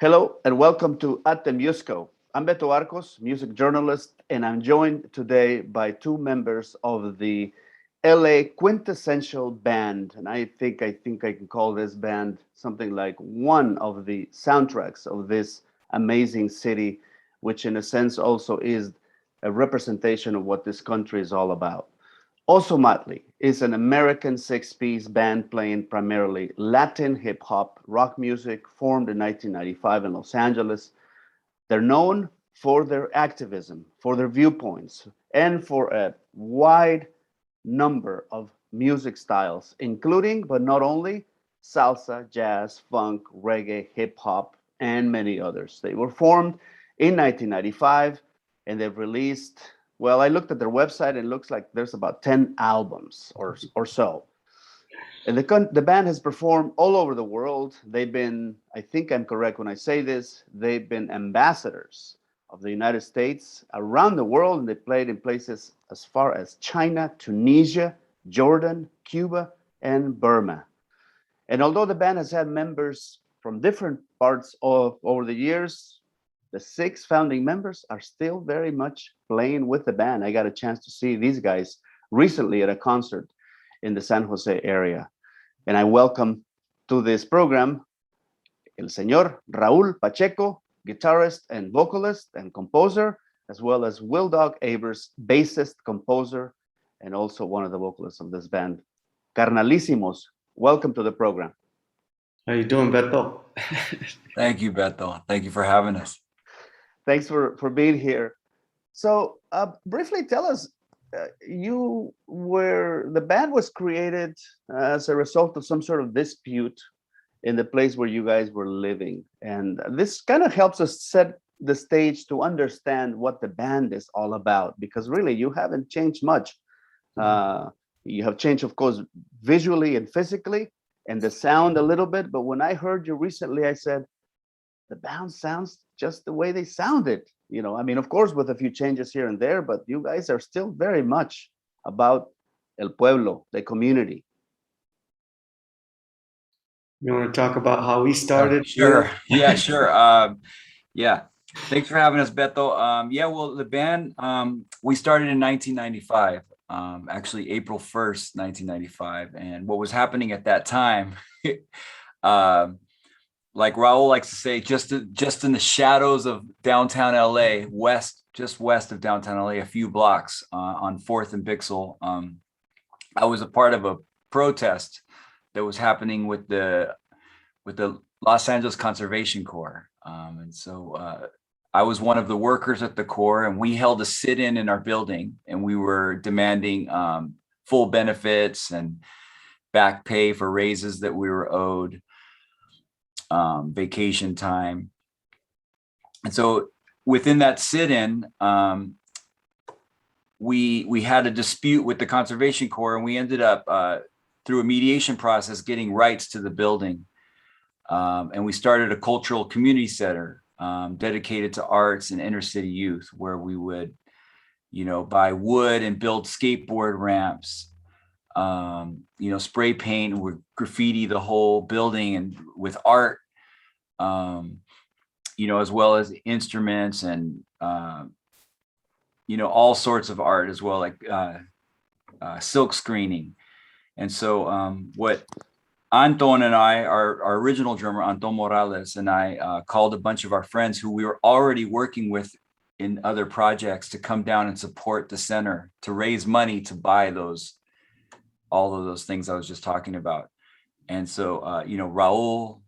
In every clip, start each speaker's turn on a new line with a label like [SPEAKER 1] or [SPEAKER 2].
[SPEAKER 1] Hello and welcome to At the Musco. I'm Betto Arcos, music journalist, and I'm joined today by two members of the LA quintessential band. And I think I can call this band something like one of the soundtracks of this amazing city, which in a sense also is a representation of what this country is all about. Ozomatli is an American six-piece band playing primarily Latin hip-hop rock music formed in 1995 in Los Angeles. They're known for their activism, for their viewpoints, and for a wide number of music styles, including, but not only, salsa, jazz, funk, reggae, hip-hop, and many others. They were formed in 1995 and they've released, well, I looked at their website and it looks like there's about 10 albums or so. And the band has performed all over the world. They've been, I think I'm correct when I say this, they've been ambassadors of the United States around the world, and they played in places as far as China, Tunisia, Jordan, Cuba, and Burma. And although the band has had members from different parts of over the years, the six founding members are still very much playing with the band. I got a chance to see these guys recently at a concert in the San Jose area. And I welcome to this program el señor Raúl Pacheco, guitarist and vocalist and composer, as well as Will Dog Abers, bassist, composer, and also one of the vocalists of this band. Carnalísimos, welcome to the program.
[SPEAKER 2] How you doing, Betto?
[SPEAKER 3] Thank you, Betto. Thank you for having us.
[SPEAKER 1] Thanks for being here. So briefly tell us, the band was created as a result of some sort of dispute in the place where you guys were living. And this kind of helps us set the stage to understand what the band is all about, because really you haven't changed much. You have changed, of course, visually and physically, and the sound a little bit. But when I heard you recently, I said, the band sounds just the way they sounded. You know, I mean, of course, with a few changes here and there, but you guys are still very much about el pueblo, the community.
[SPEAKER 2] You want to talk about how we started?
[SPEAKER 3] Sure. Yeah, sure. Yeah. Thanks for having us, Betto. Yeah, well, the band, we started in 1995, actually April 1st, 1995. And what was happening at that time, like Raul likes to say, just in the shadows of downtown LA, just west of downtown LA, a few blocks on 4th and Bixel. I was a part of a protest that was happening with the Los Angeles Conservation Corps. And so I was one of the workers at the Corps, and we held a sit-in our building, and we were demanding full benefits and back pay for raises that we were owed. Vacation time. And so within that sit-in, we had a dispute with the Conservation Corps, and we ended up through a mediation process getting rights to the building. And we started a cultural community center dedicated to arts and inner city youth, where we would, buy wood and build skateboard ramps, spray paint, would graffiti the whole building and with art, as well as instruments and, all sorts of art as well, like silk screening. And so what Anton and I, our original drummer, Anton Morales, and I called a bunch of our friends who we were already working with in other projects to come down and support the center, to raise money to buy all of those things I was just talking about. And so, Raul,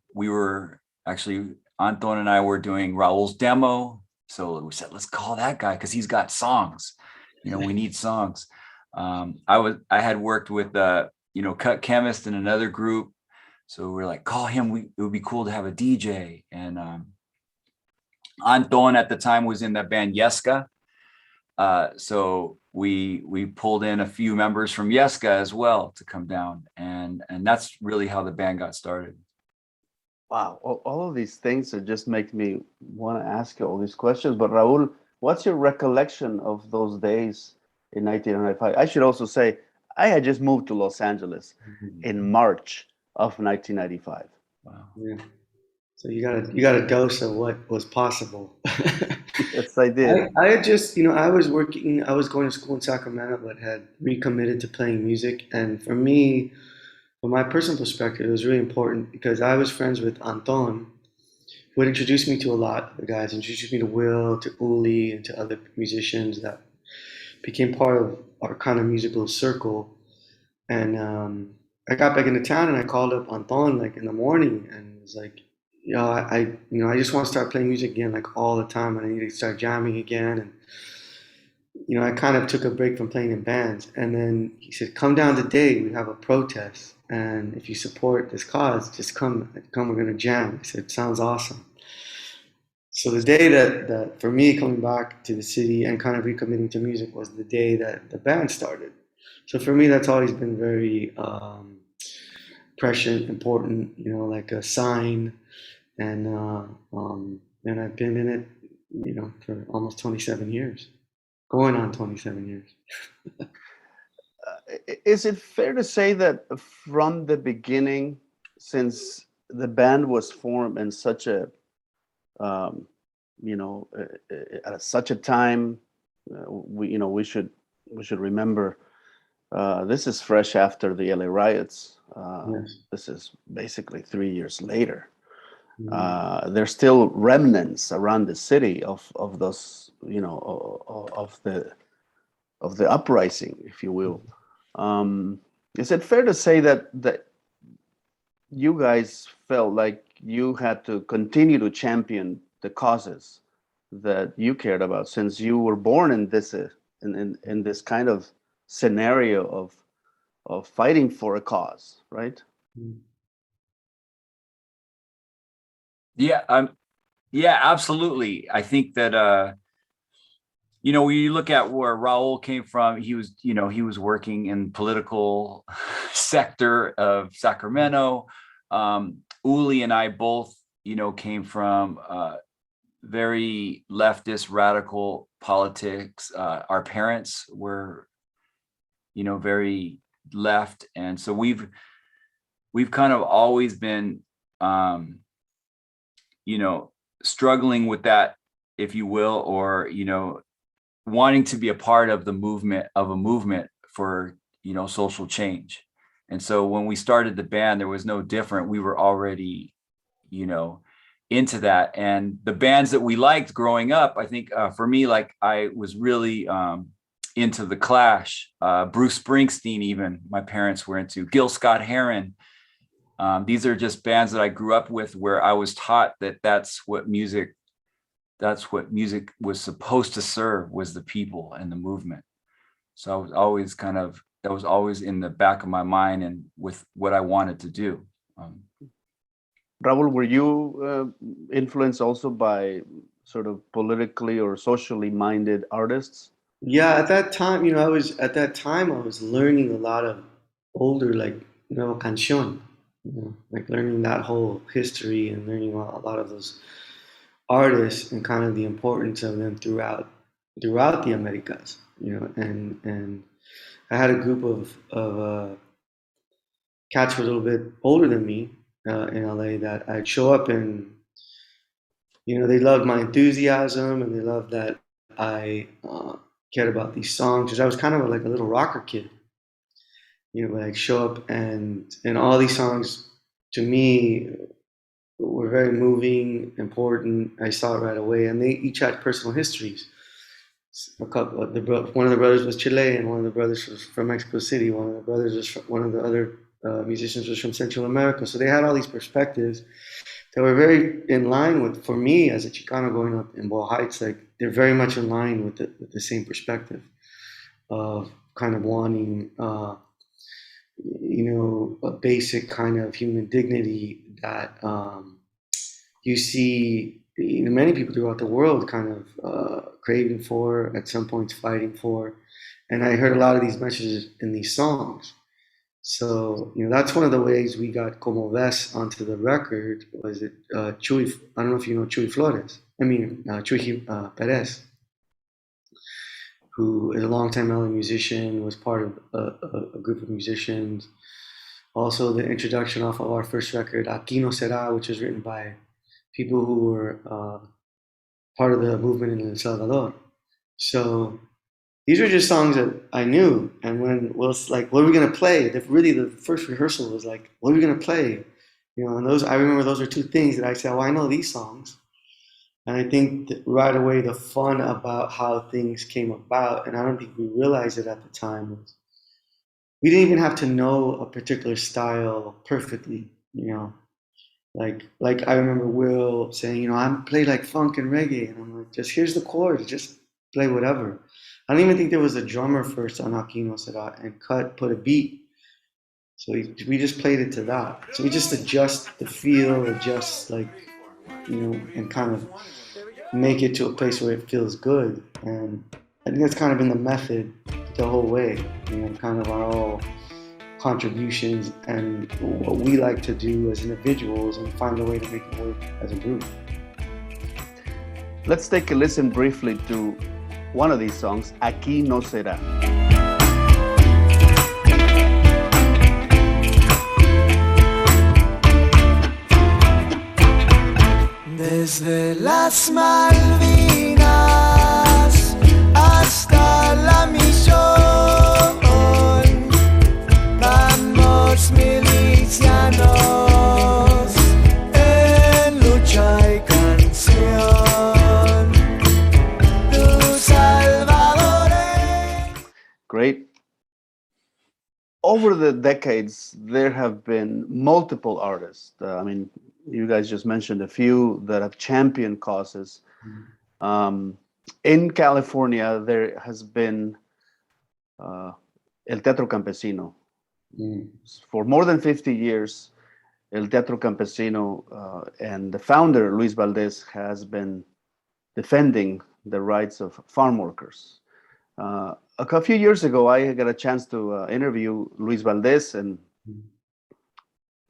[SPEAKER 3] Anton and I were doing Raul's demo. So we said, let's call that guy because he's got songs. We need songs. I had worked with, Cut Chemist in another group. So we're like, call him. It would be cool to have a DJ. And Anton at the time was in that band Yeska. So we pulled in a few members from Yeska as well to come down. And that's really how the band got started.
[SPEAKER 1] Wow, all of these things are just make me want to ask you all these questions. But Raul, what's your recollection of those days in 1995? I should also say, I had just moved to Los Angeles in March of 1995.
[SPEAKER 3] Wow.
[SPEAKER 2] Yeah. So you got a dose of what was possible.
[SPEAKER 1] Yes, I did.
[SPEAKER 2] I had just, I was working, I was going to school in Sacramento, but had recommitted to playing music. And for me, from my personal perspective, it was really important because I was friends with Anton, who had introduced me to a lot of the guys, introduced me to Will, to Uli, and to other musicians that became part of our kind of musical circle. And I got back into town and I called up Anton like in the morning and was like, I just want to start playing music again, like all the time, and I need to start jamming again. And I kind of took a break from playing in bands. And then he said, "Come down today. We have a protest, and if you support this cause, just come. Come, we're gonna jam." I said, "Sounds awesome." So the day that for me coming back to the city and kind of recommitting to music was the day that the band started. So for me, that's always been very prescient, important. Like a sign, and I've been in it, for almost 27 years, going on 27 years.
[SPEAKER 1] Is it fair to say that from the beginning, since the band was formed in such a, um, at such a time, we should remember this is fresh after the LA riots.
[SPEAKER 2] Yes.
[SPEAKER 1] This is basically 3 years later.
[SPEAKER 2] Mm.
[SPEAKER 1] There's still remnants around the city of those, of the uprising, if you will. Is it fair to say that you guys felt like you had to continue to champion the causes that you cared about since you were born in this in this kind of scenario of fighting for a cause, right?
[SPEAKER 2] Mm.
[SPEAKER 3] Yeah, yeah, absolutely. I think that when you look at where Raul came from, he was working in political sector of Sacramento. Uli and I both, came from very leftist, radical politics. Our parents were, very left, and so we've kind of always been, struggling with that, if you will, or wanting to be a part of a movement for social change. And so when we started the band, there was no different. We were already into that, and the bands that we liked growing up, I think for me, like I was really into the Clash, Bruce Springsteen, even my parents were into Gil Scott-Heron. These are just bands that I grew up with, where I was taught that that's what music was supposed to serve, was the people and the movement. So I was always that was always in the back of my mind and with what I wanted to do.
[SPEAKER 1] Raul, were you influenced also by sort of politically or socially minded artists?
[SPEAKER 2] Yeah, at that time, I was learning a lot of older, like, canción, like learning that whole history and learning a lot of those artists and kind of the importance of them throughout the Americas, and I had a group of cats who were a little bit older than me in LA that I'd show up and they loved my enthusiasm and they loved that I cared about these songs because I was kind of like a little rocker kid. But I'd show up and all these songs to me were very moving, important. I saw it right away, and they each had personal histories. One of the brothers was Chilean, one of the brothers was from Mexico City, one of the other musicians was from Central America. So they had all these perspectives that were very in line with, for me as a Chicano growing up in Boyle Heights, like they're very much in line with the same perspective of kind of wanting, a basic kind of human dignity that you see many people throughout the world kind of craving for, at some points fighting for. And I heard a lot of these messages in these songs. So, that's one of the ways we got Como Ves onto the record. Was it Chuy? I don't know if you know Chuy Flores. Chuy Perez, who is a longtime LA musician, was part of a group of musicians. Also, the introduction off of our first record, Aquí No Será, which was written by people who were part of the movement in El Salvador. So these were just songs that I knew. And when Will's like, what are we going to play? Really, the first rehearsal was like, what are we going to play? You know, and I remember those are two things that I said, well, I know these songs. And I think that right away, the fun about how things came about, and I don't think we realized it at the time, was we didn't even have to know a particular style perfectly, you know. Like I remember Will saying, you know, I'm play like funk and reggae, and I'm like, just here's the chords, just play whatever. I don't even think there was a drummer first on Aquí No Será, and put a beat. So we just played it to that. So we just adjust the feel, adjust like, you know, and kind of make it to a place where it feels good. And I think that's kind of been the method the whole way, you know, kind of our all contributions and what we like to do as individuals and find a way to make it work as a group.
[SPEAKER 1] Let's take a listen briefly to one of these songs, Aquí No Será.
[SPEAKER 4] Desde las Malvinas hasta la misión, vamos milicianos en lucha y canción, tu Salvador.
[SPEAKER 1] Great. Over the decades, there have been multiple artists. I mean, you guys just mentioned a few that have championed causes. In California, there has been El Tetro Campesino. For more than 50 years, El Tetro Campesino and the founder, Luis Valdez, has been defending the rights of farm workers. A few years ago, I got a chance to interview Luis Valdez, and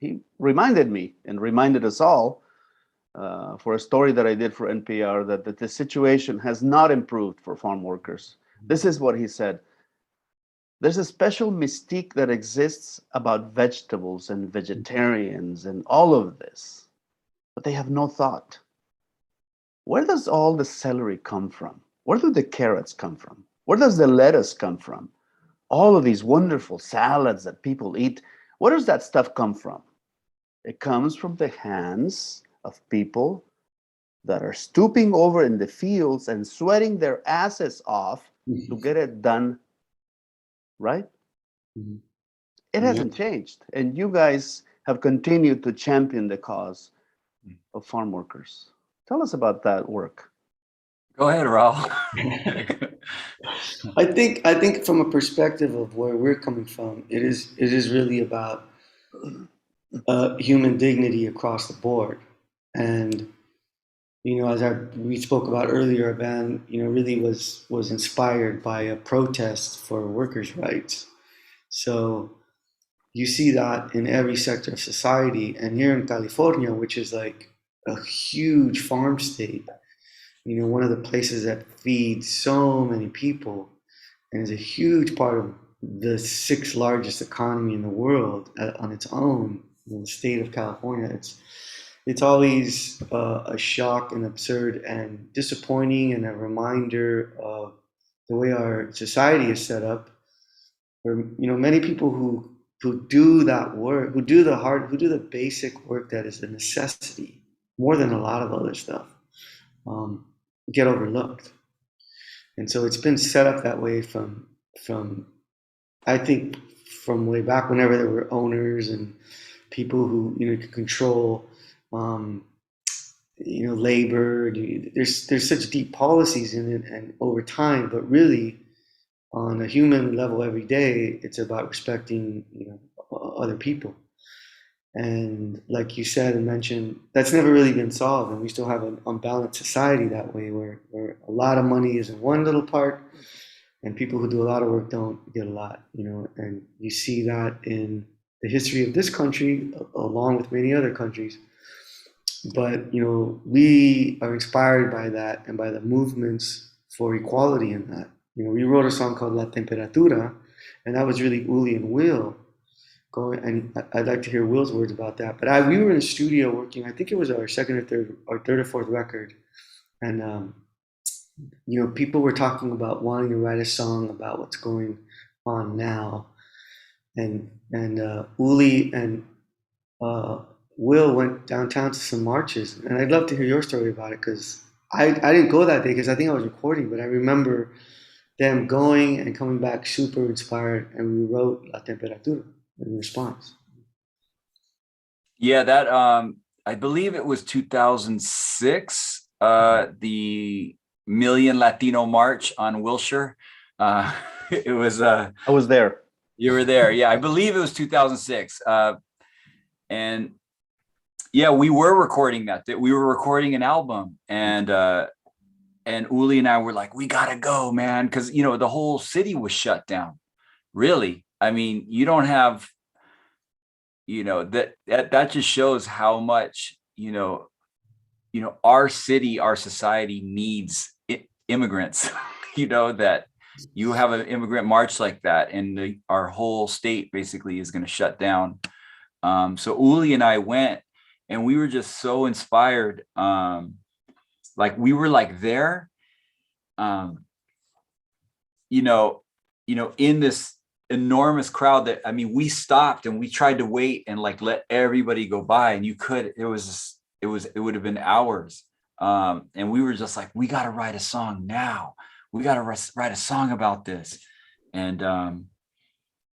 [SPEAKER 1] he reminded me and reminded us all for a story that I did for NPR that the situation has not improved for farm workers. This is what he said. There's a special mystique that exists about vegetables and vegetarians and all of this, but they have no thought. Where does all the celery come from? Where do the carrots come from? Where does the lettuce come from? All of these wonderful salads that people eat, where does that stuff come from? It comes from the hands of people that are stooping over in the fields and sweating their asses off to get it done, right? It hasn't changed. And you guys have continued to champion the cause of farm workers. Tell us about that work.
[SPEAKER 3] Go ahead, Raul.
[SPEAKER 2] I think from a perspective of where we're coming from, it is really about human dignity across the board. And you know, as we spoke about earlier, our band, you know, really was inspired by a protest for workers' rights. So you see that in every sector of society. And here in California, which is like a huge farm state, you know, one of the places that feeds so many people and is a huge part of the sixth largest economy in the world on its own, in the state of California, it's always a shock and absurd and disappointing and a reminder of the way our society is set up. Where, you know, many people who do that work, who do the basic work that is a necessity more than a lot of other stuff, get overlooked. And so it's been set up that way from I think from way back, whenever there were owners and people who, you know, could control you know, labor. There's such deep policies in it, and over time, but really on a human level every day, it's about respecting, you know, other people. And like you said and mentioned, that's never really been solved, and we still have an unbalanced society that way, where a lot of money is in one little part, and people who do a lot of work don't get a lot, you know. And you see that in the history of this country, along with many other countries. But, you know, we are inspired by that and by the movements for equality in that. You know, we wrote a song called La Temperatura, and that was really Uli and Will going, and I'd like to hear Will's words about that. But we were in the studio working. I think it was our second or third or fourth record, and people were talking about wanting to write a song about what's going on now, and Uli and Will went downtown to some marches, and I'd love to hear your story about it because I didn't go that day because I think I was recording, but I remember them going and coming back super inspired, and we wrote La Temperatura in response.
[SPEAKER 3] Yeah, that I believe it was 2006, the Million Latino March on Wilshire. It was
[SPEAKER 1] I was there.
[SPEAKER 3] You were there. Yeah, I believe it was 2006. And yeah, we were recording that. We were recording an album, and Uli and I were like, we gotta go, man, because the whole city was shut down. Really, I mean, you don't have, that just shows how much our city, our society needs immigrants. That you have an immigrant march like that, and our whole state basically is going to shut down. So Uli and I went, and we were just so inspired. Like we were like there, in this enormous crowd that, I mean, we stopped and we tried to wait and like let everybody go by, and it would have been hours. And we were just like, we got to write a song now. We got to write a song about this. And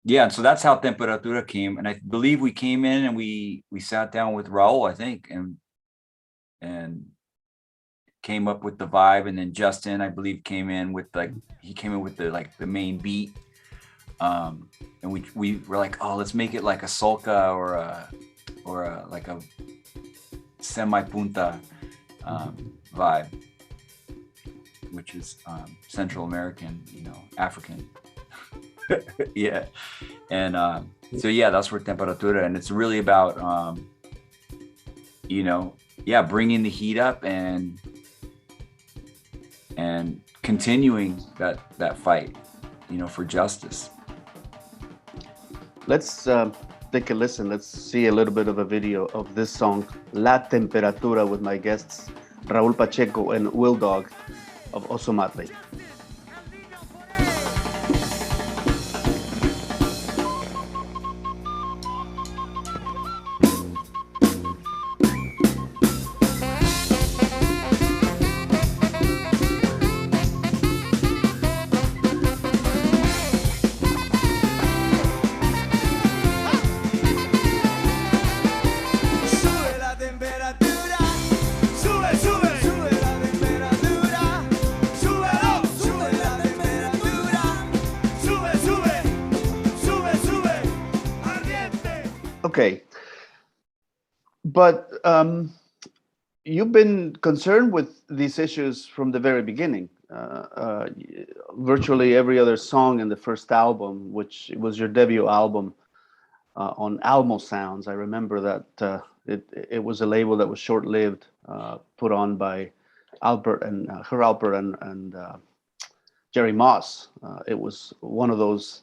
[SPEAKER 3] yeah, and so that's how Temperatura came. And I believe we came in and we sat down with Raul, I think, and came up with the vibe. And then Justin, I believe, came in with the main beat. And we were like, oh, let's make it like a solca or a semi punta vibe, which is Central American, African. Yeah. And so yeah, that's where Temperatura, and it's really about bringing the heat up and continuing that fight, for justice.
[SPEAKER 1] Let's take a listen. Let's see a little bit of a video of this song, La Temperatura, with my guests, Raul Pacheco and Will Dog of Ozomatli. Okay, but you've been concerned with these issues from the very beginning. Virtually every other song in the first album, which was your debut album on Almo Sounds, I remember that it was a label that was short-lived, put on by Albert and Jerry Moss. It was one of those,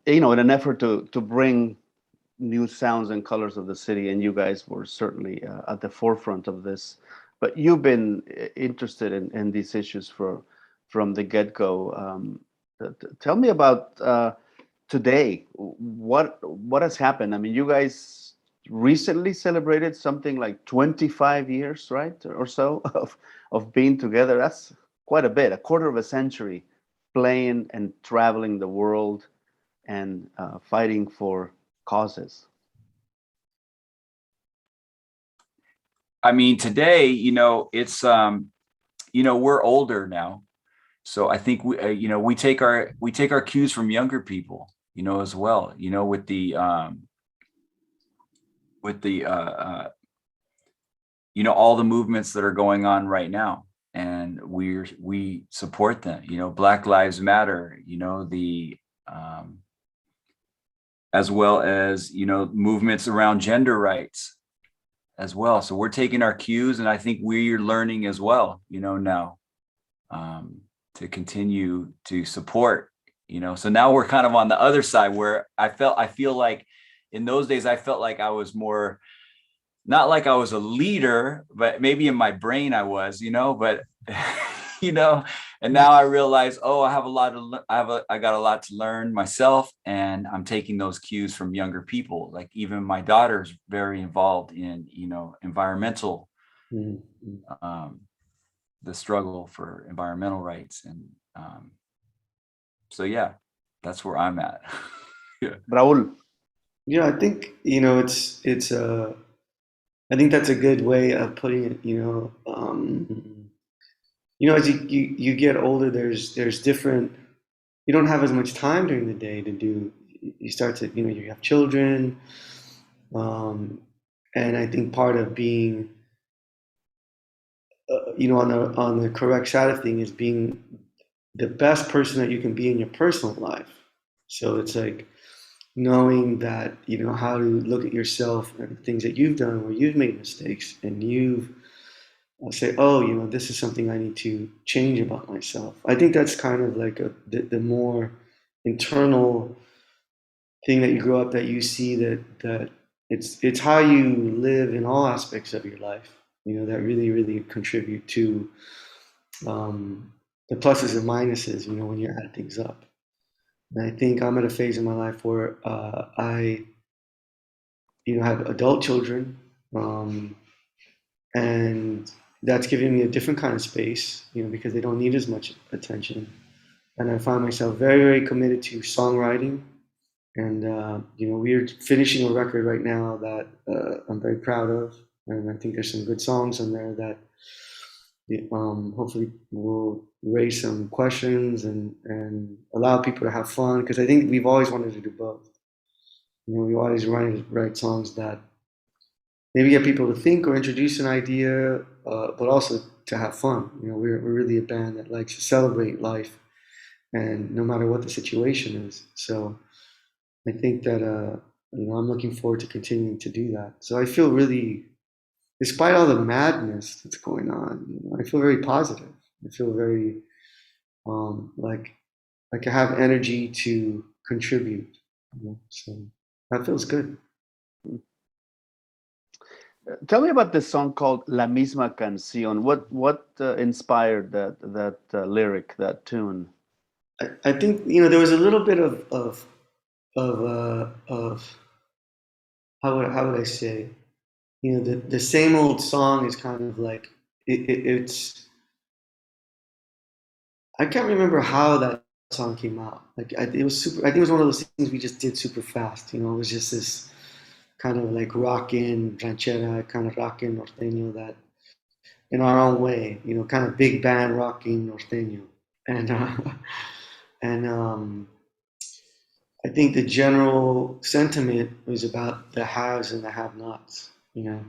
[SPEAKER 1] in an effort to bring new sounds and colors of the city, and you guys were certainly at the forefront of this. But you've been interested in these issues from the get-go. Tell me about today. What has happened? I mean, you guys recently celebrated something like 25 years, right, or so, of being together. That's quite a bit, a quarter of a century playing and traveling the world and fighting for causes.
[SPEAKER 3] I mean, today, it's we're older now, so I think we take our cues from younger people, as well, with the all the movements that are going on right now, and we support them. Black Lives Matter, the as well as, movements around gender rights as well. So we're taking our cues, and I think we're learning as well, now to continue to support, so now we're kind of on the other side where I feel like in those days, I felt like I was more, not like I was a leader, but maybe in my brain I was, but and now I realize, oh, I got a lot to learn myself, and I'm taking those cues from younger people. Like even my daughter's very involved in, environmental, the struggle for environmental rights. And so, yeah, that's where I'm at. Yeah.
[SPEAKER 1] Raul.
[SPEAKER 2] Yeah, I think, I think that's a good way of putting it, as you get older, there's different, you don't have as much time during the day to do, you start to, you have children. And I think part of being, on the correct side of things is being the best person that you can be in your personal life. So it's like knowing that, how to look at yourself and things that you've done where you've made mistakes, and you've say, oh, this is something I need to change about myself. I think that's kind of like the more internal thing that you grow up, that you see that it's how you live in all aspects of your life, that really, really contribute to the pluses and minuses, when you add things up. And I think I'm at a phase in my life where I, have adult children, and that's giving me a different kind of space, because they don't need as much attention. And I find myself very, very committed to songwriting. And, we're finishing a record right now that I'm very proud of. And I think there's some good songs on there that hopefully will raise some questions and allow people to have fun. Because I think we've always wanted to do both. We always wanted to write songs that maybe get people to think or introduce an idea, but also to have fun. We're really a band that likes to celebrate life, and no matter what the situation is. So I think that I'm looking forward to continuing to do that. So I feel really, despite all the madness that's going on, I feel very positive. I feel very like I have energy to contribute. So that feels good.
[SPEAKER 1] Tell me about this song called La Misma Canción. What inspired that lyric, that tune?
[SPEAKER 2] I think there was a little bit of how would I say, the same old song is kind of like it's. I can't remember how that song came out. Like it was super. I think it was one of those things we just did super fast. It was just this kind of like rockin' ranchera, kind of rockin' norteño, that in our own way, kind of big band rocking norteño. And I think the general sentiment was about the haves and the have-nots, and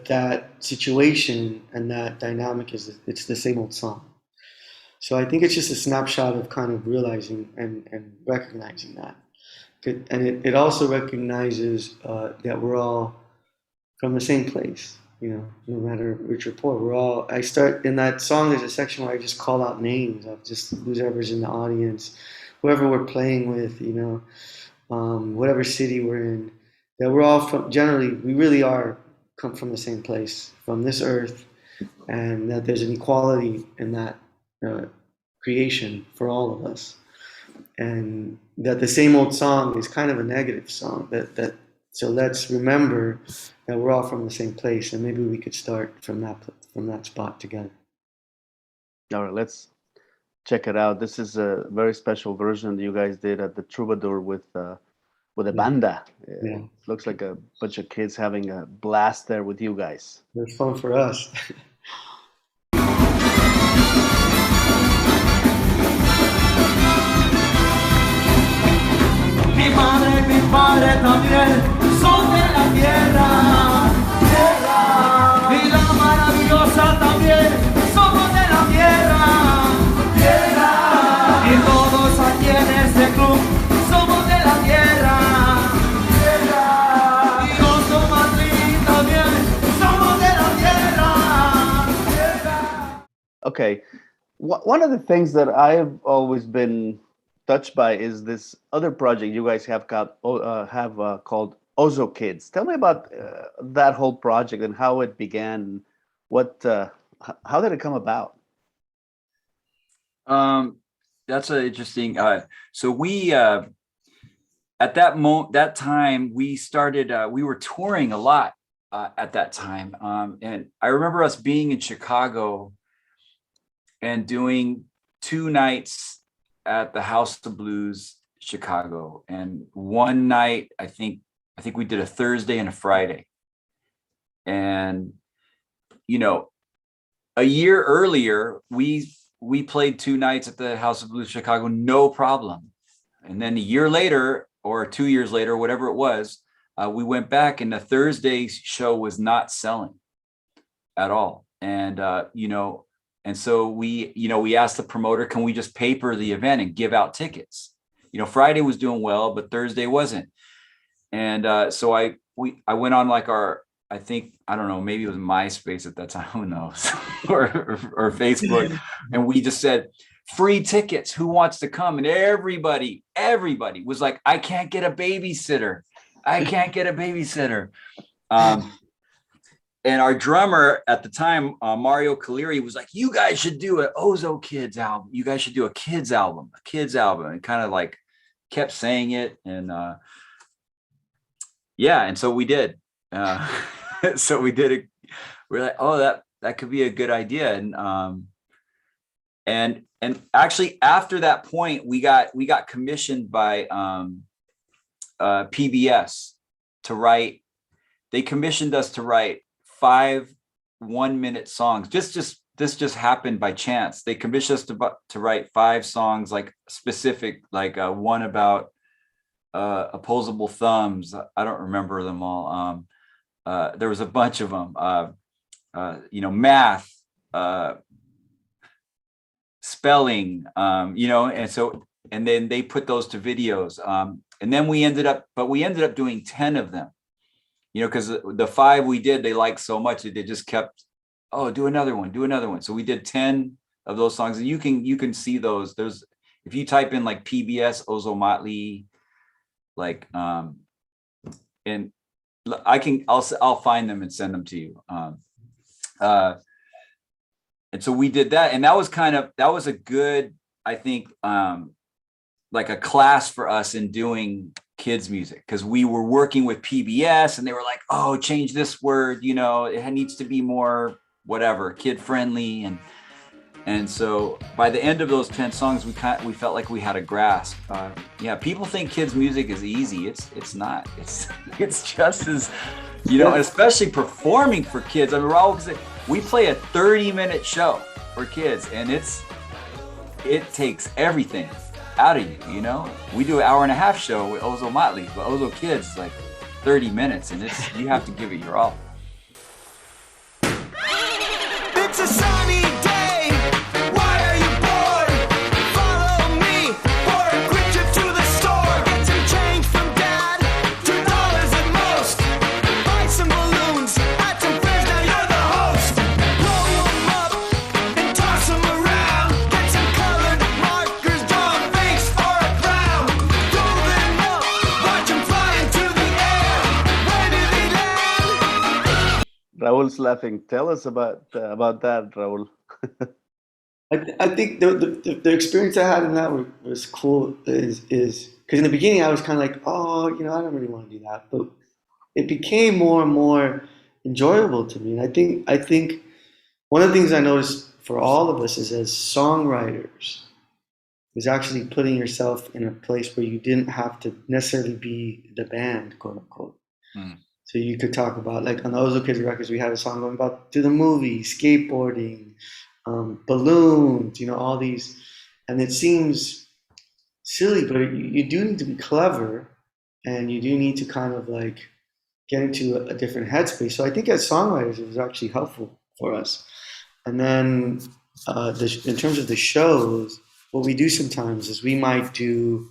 [SPEAKER 2] that situation and that dynamic it's the same old song. So I think it's just a snapshot of kind of realizing and recognizing that. And it also recognizes that we're all from the same place, no matter rich or poor. I start in that song, there's a section where I just call out names of just whoever's in the audience, whoever we're playing with, whatever city we're in, that we're all from, generally, we really are come from the same place, from this earth, and that there's an equality in that creation for all of us. And that the same old song is kind of a negative song. So let's remember that we're all from the same place, and maybe we could start from that spot together.
[SPEAKER 1] All right, let's check it out. This is a very special version that you guys did at the Troubadour with a banda.
[SPEAKER 2] Yeah.
[SPEAKER 1] It looks like a bunch of kids having a blast there with you guys.
[SPEAKER 2] It was fun for us.
[SPEAKER 4] Mi madre y mi padre también son de la tierra, tierra. Y la maravillosa también somos de la tierra, tierra. Y todos aquí en este club somos de la tierra, tierra. Y Ozomatli también somos de la tierra, tierra.
[SPEAKER 1] Okay, one of the things that I have always been touch by is this other project you guys have called Ozo Kids. Tell me about that whole project and how it began. How did it come about?
[SPEAKER 3] That's an interesting. So we at that time we started. We were touring a lot at that time, and I remember us being in Chicago and doing 2 nights at the House of Blues, Chicago, and one night I think we did a Thursday and a Friday, and a year earlier we played 2 nights at the House of Blues Chicago, no problem. And then a year later or 2 years later, whatever it was, we went back and the Thursday show was not selling at all. And, and so we asked the promoter, can we just paper the event and give out tickets? Friday was doing well, but Thursday wasn't. And so I went on like I don't know, maybe it was MySpace at that time, who knows, or Facebook. And we just said, free tickets, who wants to come? And everybody was like, I can't get a babysitter. And our drummer at the time, Mario Caleri, was like, you guys should do an Ozo Kids album. You guys should do a kids album, and kind of like kept saying it. And and so we did. So we did it. We're like, oh, that could be a good idea. And actually after that point, we got commissioned by PBS to write. They commissioned us to write 5 one-minute songs. This just happened by chance. They commissioned us to write 5 songs, like specific, like one about opposable thumbs. I don't remember them all. There was a bunch of them, math, spelling, and then they put those to videos. And then we ended up doing 10 of them, because the 5 we did, they liked so much that they just kept, do another one. So we did 10 of those songs, and you can see those. If you type in like PBS Ozomatli, like, and I'll find them and send them to you. And so we did that, and that was a good, I think, like a class for us in doing kids music, because we were working with PBS and they were like, oh, change this word, it needs to be more whatever, kid friendly. And so by the end of those 10 songs, we felt like we had a grasp. People think kids music is easy. It's not. It's just as, especially performing for kids. I mean, Raul, we play a 30-minute show for kids, and it takes everything out of you. We do an hour-and-a-half show with Ozomatli, but Ozo Kids is like 30 minutes, and you have to give it your all.
[SPEAKER 4] It's a sunny day. Why are you bored? Follow me for a quick trip to the store. Get some change from Dad, $2 at most. Buy some balloons, add some friends, now you're the host. Roll them up and toss them around. Get some colored markers, draw a face or a crown. Roll them up, watch them fly into the air. Where do they land?
[SPEAKER 1] Raul's laughing. Tell us about that, Raul.
[SPEAKER 2] I think the experience I had in that was cool is because in the beginning I was kind of like, I don't really want to do that, but it became more and more enjoyable to me. And I think one of the things I noticed for all of us is as songwriters is actually putting yourself in a place where you didn't have to necessarily be the band, quote unquote. Mm. So you could talk about, like on the Ozo Kids records, we had a song going about to the movie, skateboarding, balloons, all these, and it seems silly, but you do need to be clever, and you do need to kind of like get into a different headspace. So I think as songwriters, it was actually helpful for us. And then in terms of the shows, what we do sometimes is we might do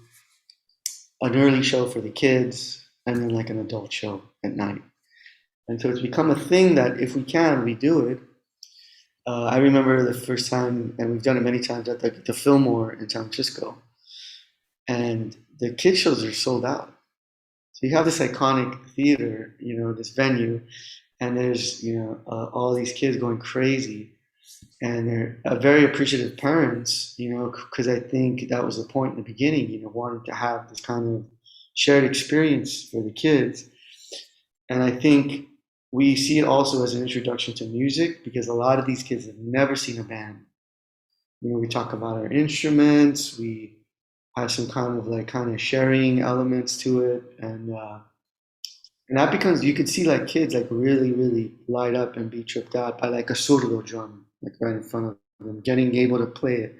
[SPEAKER 2] an early show for the kids and then like an adult show at night. And so it's become a thing that if we can, we do it. I remember the first time, and we've done it many times, at the Fillmore in San Francisco. and the kid shows are sold out. So you have this iconic theater, this venue, and there's all these kids going crazy, and they're very appreciative parents, because I think that was the point in the beginning, wanting to have this kind of shared experience for the kids. And I think we see it also as an introduction to music because a lot of these kids have never seen a band. We talk about our instruments, we have some kind of sharing elements to it, and that becomes, you could see like kids like really, really light up and be tripped out by like a surdo drum, like right in front of them, getting able to play it,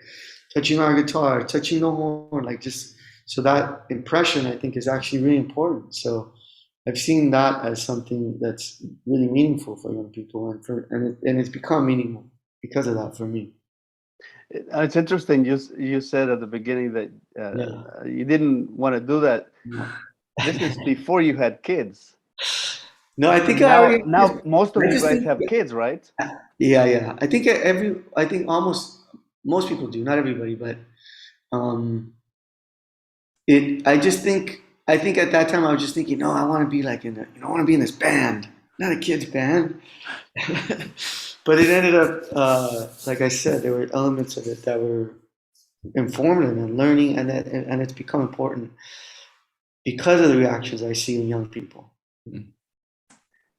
[SPEAKER 2] touching our guitar, touching the horn, like just so that impression I think is actually really important. So I've seen that as something that's really meaningful for young people, and it's become meaningful because of that for me.
[SPEAKER 1] It's interesting. You said at the beginning that
[SPEAKER 2] Yeah.
[SPEAKER 1] you didn't want to do that. This is before you had kids.
[SPEAKER 2] No, I think I
[SPEAKER 1] Now,
[SPEAKER 2] already.
[SPEAKER 1] now most of
[SPEAKER 2] I
[SPEAKER 1] you
[SPEAKER 2] just
[SPEAKER 1] guys
[SPEAKER 2] think.
[SPEAKER 1] have kids, right?
[SPEAKER 2] Yeah, yeah. I think almost most people do, not everybody, but um, I just think. I think at that time I was just thinking, no, I want to be like I want to be in this band, not a kids band. But it ended up, like I said, there were elements of it that were informative and learning, and it's become important because of the reactions I see in young people.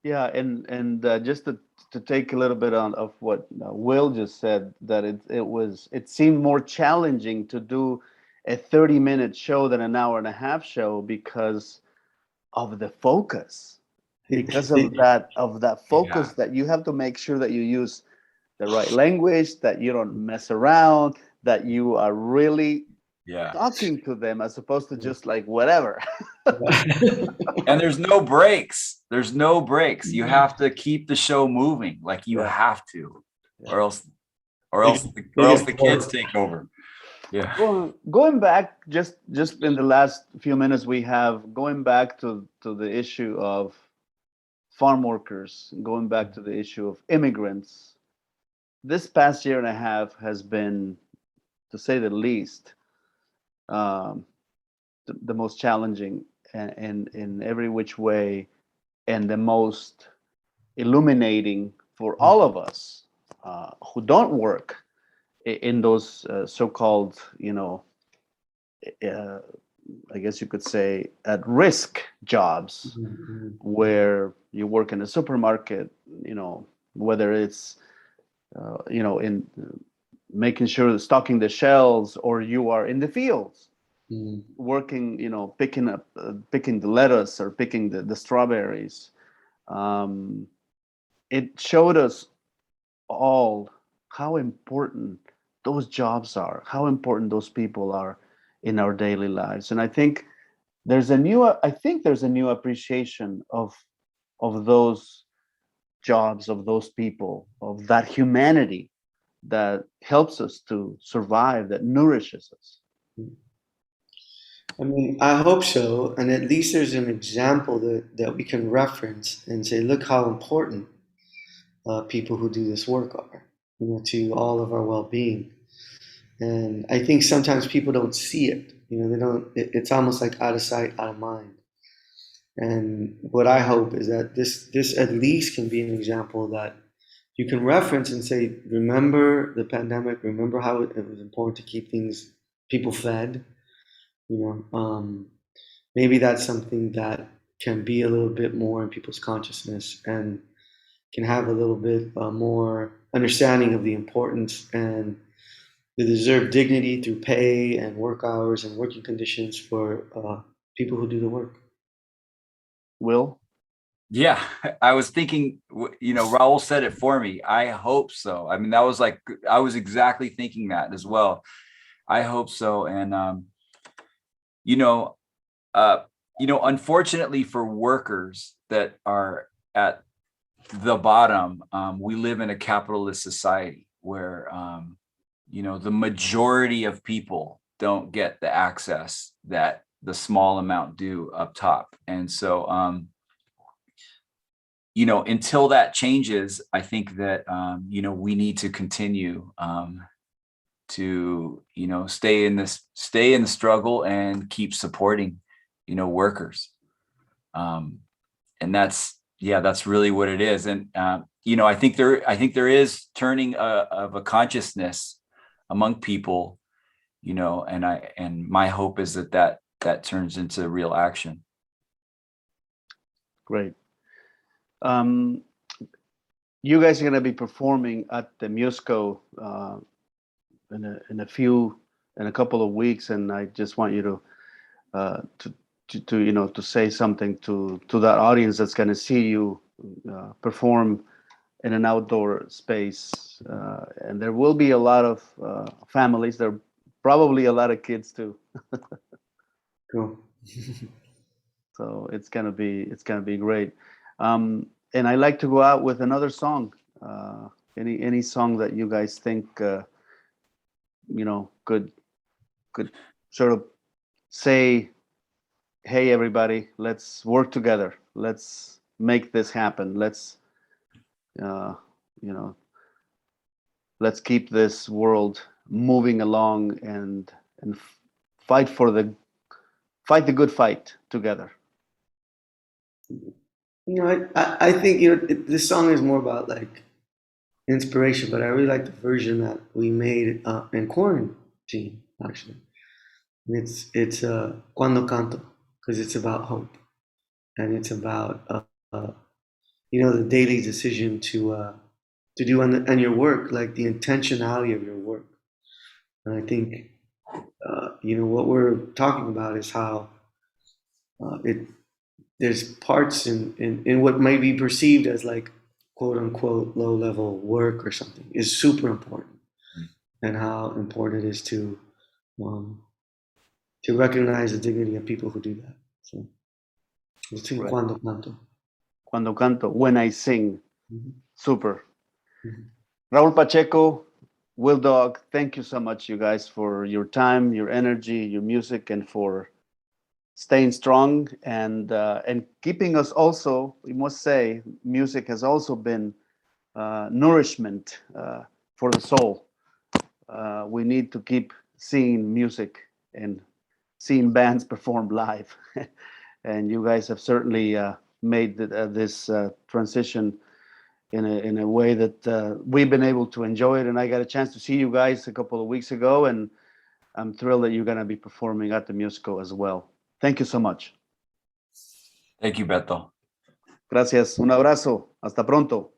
[SPEAKER 1] Yeah, and just to take a little bit on of what Will just said, that it seemed more challenging to do a 30-minute show than an hour and a half show because of the focus, because of that focus,
[SPEAKER 3] Yeah.
[SPEAKER 1] that you have to make sure that you use the right language, that you don't mess around, that you are really
[SPEAKER 3] Yeah.
[SPEAKER 1] talking to them as opposed to just like whatever.
[SPEAKER 3] And there's no breaks. There's no breaks. You have to keep the show moving. Like you
[SPEAKER 1] Yeah,
[SPEAKER 3] have to,
[SPEAKER 1] yeah.
[SPEAKER 3] or else, or
[SPEAKER 2] They
[SPEAKER 3] else,
[SPEAKER 2] get,
[SPEAKER 3] or
[SPEAKER 2] they
[SPEAKER 3] else
[SPEAKER 2] get
[SPEAKER 3] the kids
[SPEAKER 2] bored.
[SPEAKER 3] take over. Yeah.
[SPEAKER 1] Going back, just in the last few minutes we have, going back to the issue of farm workers, going back to the issue of immigrants. This past year and a half has been, to say the least, um, the most challenging in every which way, and the most illuminating for all of us who don't work in those so-called, uh, I guess you could say, at risk jobs,
[SPEAKER 2] Mhm,
[SPEAKER 1] where you work in a supermarket, whether it's, in making sure stocking the shelves, or you are in the fields
[SPEAKER 2] mhm,
[SPEAKER 1] working, picking the lettuce or picking the strawberries. Um, it showed us all how important those jobs are, how important those people are in our daily lives. And I think there's a new appreciation of those jobs, of those people, of that humanity that helps us to survive, that nourishes us.
[SPEAKER 2] mhm. I mean, I hope so, and at least there's an example that we can reference and say, look how important people who do this work are, to all of our well-being. And I think sometimes people don't see it. They don't. It's almost like out of sight, out of mind. And what I hope is that this at least can be an example that you can reference and say, remember the pandemic, remember how it was important to keep people fed. You maybe that's something that can be a little bit more in people's consciousness and can have a little bit more understanding of the importance and the deserved dignity through pay and work hours and working conditions for people who do the work.
[SPEAKER 1] Will?
[SPEAKER 3] Yeah. I was thinking, Raul said it for me. I hope so. I mean, that was like, I was exactly thinking that as well. I hope so. And, you know, unfortunately for workers that are at the bottom, we live in a capitalist society where, the majority of people don't get the access that the small amount do up top. And so, until that changes, I think that, we need to continue to, you know, stay in the struggle and keep supporting, you know, workers. And that's really what it is. And, you know, I think there is turning of a consciousness among people, you know, and my hope is that turns into real action.
[SPEAKER 1] Great. You guys are going to be performing at the Musco in a couple of weeks, and I just want you to you know, to say something to that audience that's going to see you perform in an outdoor space, and there will be a lot of families. There are probably a lot of kids too.
[SPEAKER 2] Cool.
[SPEAKER 1] So it's gonna be great. And I like to go out with another song. Any song that you guys think you know, could sort of say, hey everybody, let's work together. Let's make this happen. Let's you know, let's keep this world moving along and fight the good fight together.
[SPEAKER 2] You know, I think, you know, this song is more about like inspiration, but I really like the version that we made in quarantine, actually. And it's Cuando Canto, because it's about hope, and it's about you know, the daily decision to do on your work, like the intentionality of your work. And I think you know, what we're talking about is how there's parts in what may be perceived as like quote unquote low level work or something is super important, and how important it is to recognize the dignity of people who do that. So let's sing
[SPEAKER 1] Right.
[SPEAKER 2] Cuando Canto.
[SPEAKER 1] Cuando canto, when I sing.
[SPEAKER 2] Mhm.
[SPEAKER 1] Super.
[SPEAKER 2] Mhm.
[SPEAKER 1] Raul Pacheco, Will Dog, thank you so much, you guys, for your time, your energy, your music, and for staying strong and keeping us also. We must say, music has also been nourishment for the soul. We need to keep seeing music and seeing bands perform live. And you guys have certainly made this transition in a way that we've been able to enjoy it. And I got a chance to see you guys a couple of weeks ago, and I'm thrilled that you're going to be performing at the Musco as well. Thank you so much.
[SPEAKER 3] Thank you, Betto.
[SPEAKER 1] Gracias. Un abrazo. Hasta pronto.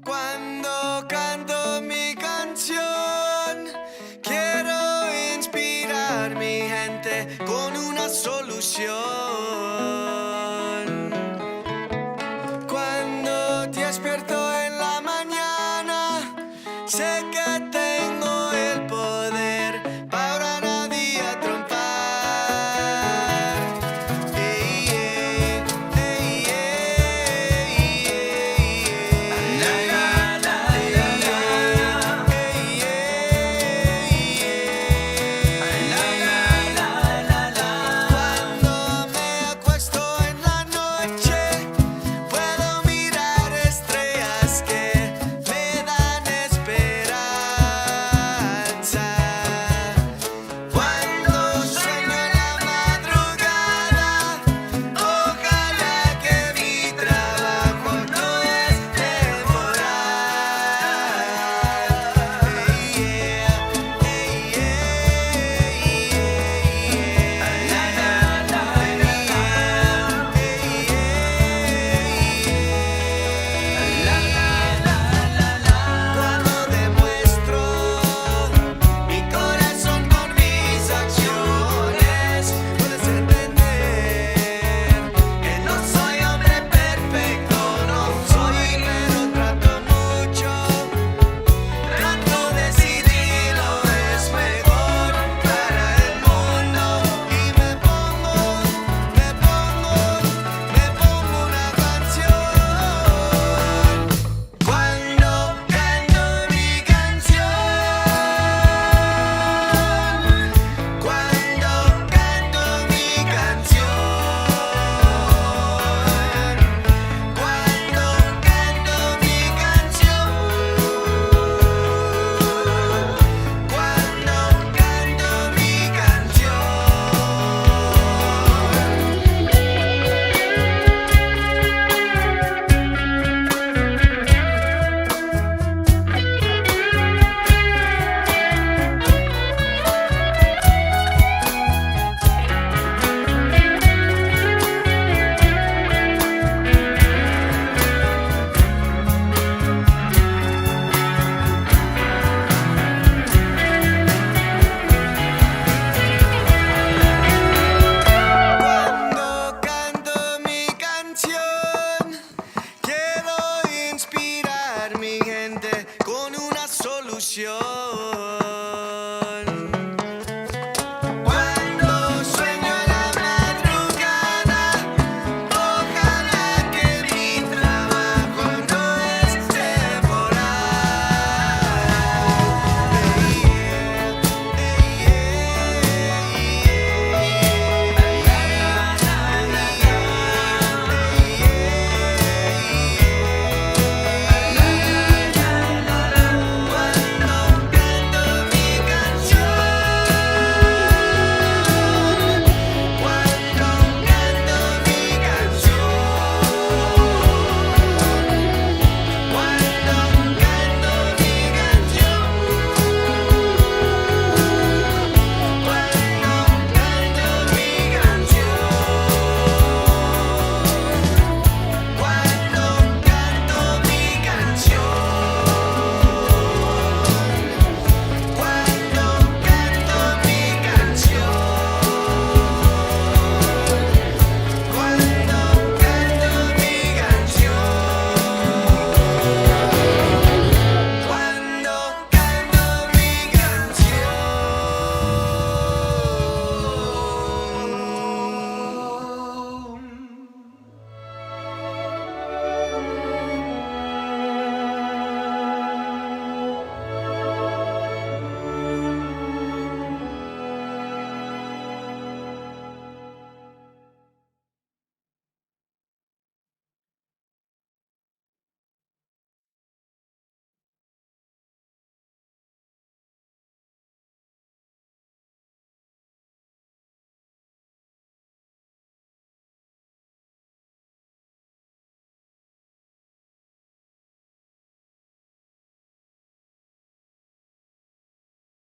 [SPEAKER 4] Cuando canto mi canción, quiero inspirar mi gente con una solución.